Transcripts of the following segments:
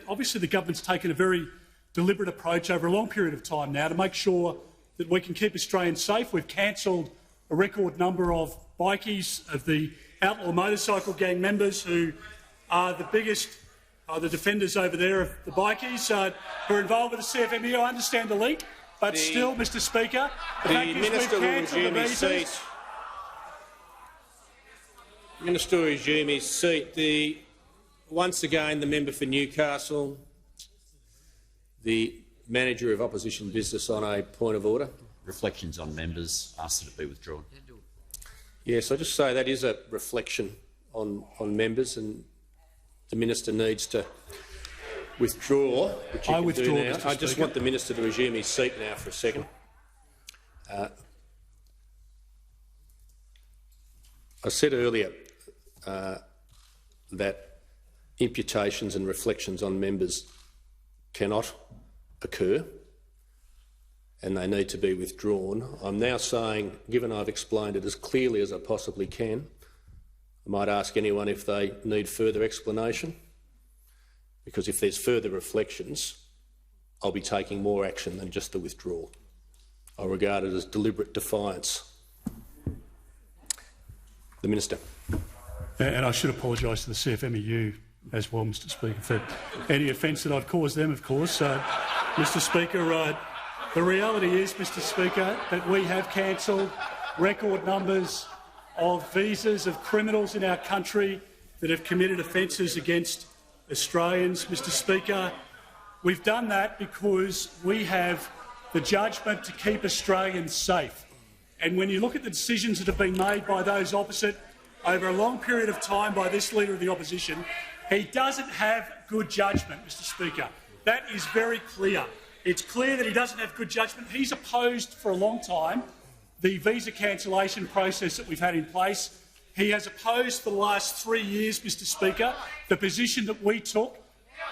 obviously the government's taken a very deliberate approach over a long period of time now to make sure that we can keep Australians safe. We've cancelled a record number of bikies, of the outlaw motorcycle gang members who are the biggest, the defenders over there of the bikies who are involved with the CFMEU. I understand the link, but still, Mr Speaker, the Minister will resume his seat. The Minister will resume his seat. Once again, the member for Newcastle, the Manager of Opposition Business, on a point of order. Reflections on members. Ask that it be withdrawn. Yes, I just say that is a reflection on members, and the Minister needs to withdraw, which you can do now. I just want the Minister to resume his seat now for a second. I said earlier that imputations and reflections on members cannot occur and they need to be withdrawn. I'm now saying, given I've explained it as clearly as I possibly can, I might ask anyone if they need further explanation, because if there's further reflections, I'll be taking more action than just the withdrawal. I regard it as deliberate defiance. The Minister. And I should apologise to the CFMEU as well, Mr Speaker, for any offence that I've caused them, of course. Mr Speaker, the reality is, Mr Speaker, that we have cancelled record numbers of visas of criminals in our country that have committed offences against Australians. Mr Speaker, we've done that because we have the judgement to keep Australians safe. And when you look at the decisions that have been made by those opposite over a long period of time by this Leader of the Opposition, he doesn't have good judgement, Mr Speaker. That is very clear. It's clear that he doesn't have good judgement. He's opposed for a long time the visa cancellation process that we've had in place. He has opposed for the last 3 years, Mr Speaker, the position that we took.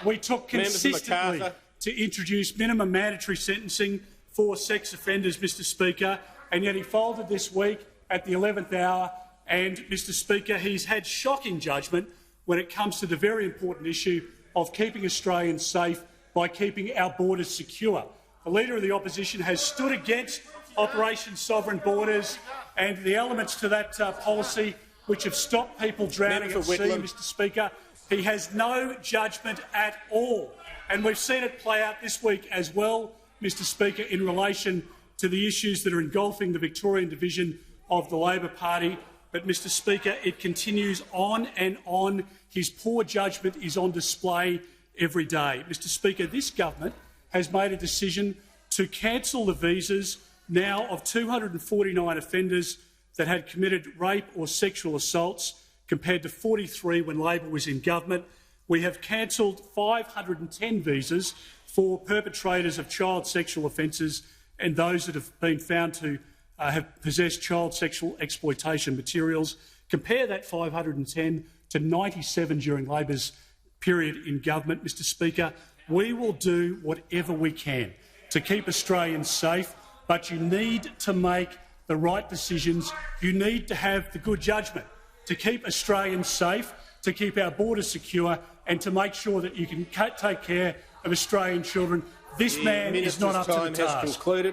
We took consistently to introduce minimum mandatory sentencing for sex offenders, Mr Speaker, and yet he folded this week at the 11th hour. And, Mr Speaker, he's had shocking judgment when it comes to the very important issue of keeping Australians safe by keeping our borders secure. The Leader of the Opposition has stood against Operation Sovereign Borders and the elements to that policy which have stopped people drowning at sea, Mr Speaker. He has no judgment at all. And we've seen it play out this week as well, Mr Speaker, in relation to the issues that are engulfing the Victorian division of the Labor Party. But, Mr Speaker, it continues on and on. His poor judgment is on display every day. Mr Speaker, this government has made a decision to cancel the visas now of 249 offenders that had committed rape or sexual assaults, compared to 43 when Labor was in government. We have cancelled 510 visas for perpetrators of child sexual offences and those that have been found to have possessed child sexual exploitation materials. Compare that 510 to 97 during Labor's period in government. Mr Speaker, we will do whatever we can to keep Australians safe, but you need to make the right decisions. You need to have the good judgment to keep Australians safe, to keep our borders secure and to make sure that you can take care of Australian children. This man is not up to the task.